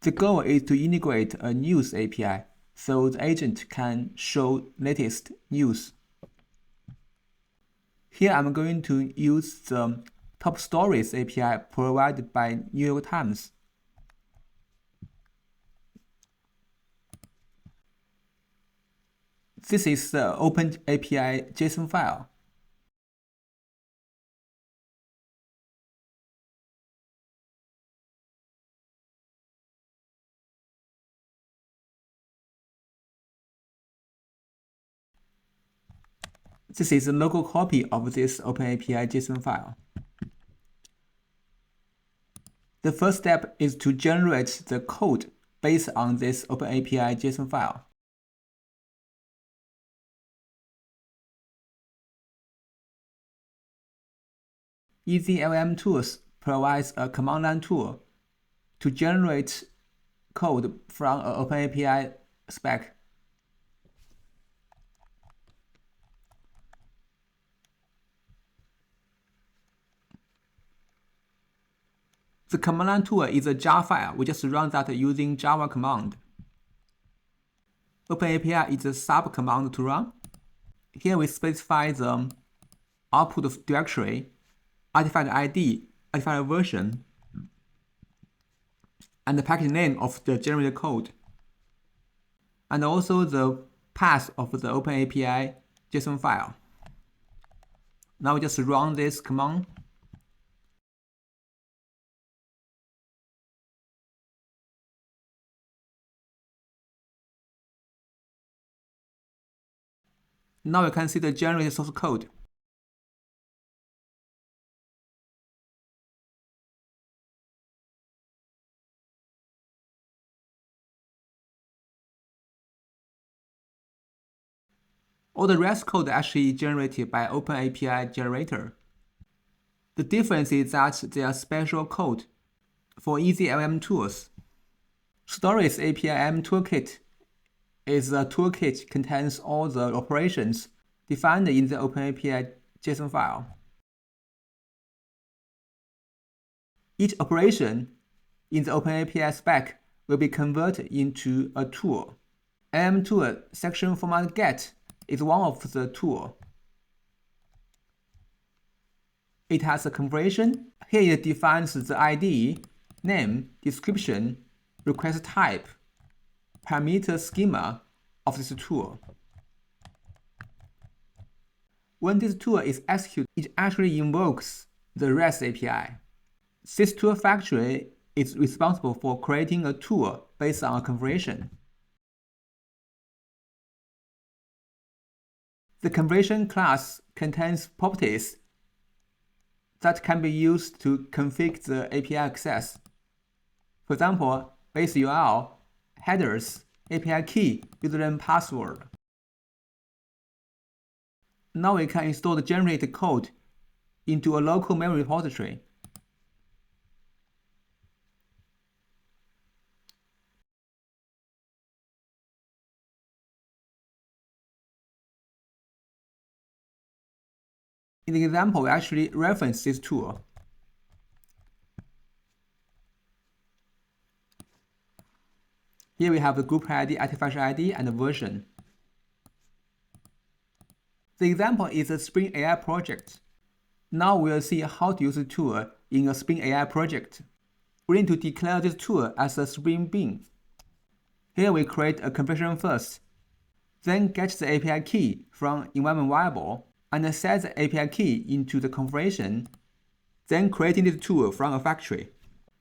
The goal is to integrate a news API so the agent can show latest news. Here I'm going to use the Top Stories API provided by New York Times. This is the OpenAPI JSON file. This is a local copy of this OpenAPI JSON file. The first step is to generate the code based on this OpenAPI JSON file. LLM Tools provides a command line tool to generate code from an OpenAPI spec. The command line tool is a jar file. We just run that using Java command. OpenAPI is a sub command to run. Here we specify the output directory, artifact ID, artifact version, and the package name of the generated code, and also the path of the OpenAPI JSON file. Now we just run this command. Now you can see the generated source code. All the rest code actually generated by OpenAPI generator. The difference is that they are special code for LLM tools. Stories API toolkit is a toolkit contains all the operations defined in the OpenAPI JSON file. Each operation in the OpenAPI spec will be converted into a tool. LLM tool section format get is one of the tool. It has a configuration. Here it defines the ID, name, description, request type, parameter schema of this tool. When this tool is executed, it actually invokes the REST API. This tool factory is responsible for creating a tool based on a configuration. The configuration class contains properties that can be used to configure the API access. For example, base URL, headers, API key, username, password. Now we can install the generated code into a local memory repository. In the example, we actually reference this tool. Here we have the group ID, artifact ID, and the version. The example is a Spring AI project. Now we'll see how to use the tool in a Spring AI project. We need to declare this tool as a Spring Bean. Here we create a configuration first, then get the API key from environment variable, and set the API key into the configuration, then creating this tool from a factory.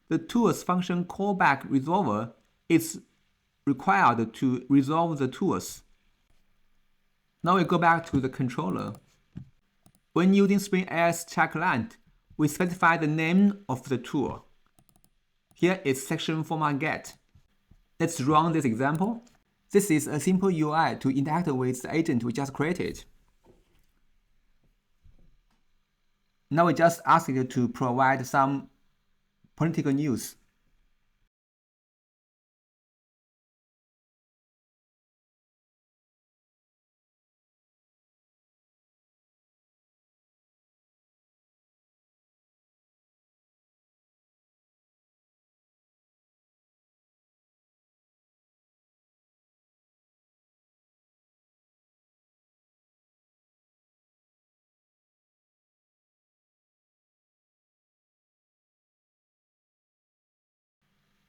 The tool's function callback resolver is required to resolve the tools. Now we go back to the controller. When using Spring AI's chat client, we specify the name of the tool. Here is section format get. Let's run this example. This is a simple UI to interact with the agent we just created. Now we just ask it to provide some political news.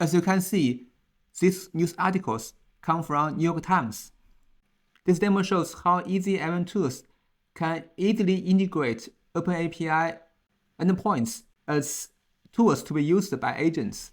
As you can see, these news articles come from New York Times. This demo shows how easy LLM tools can easily integrate OpenAPI endpoints as tools to be used by agents.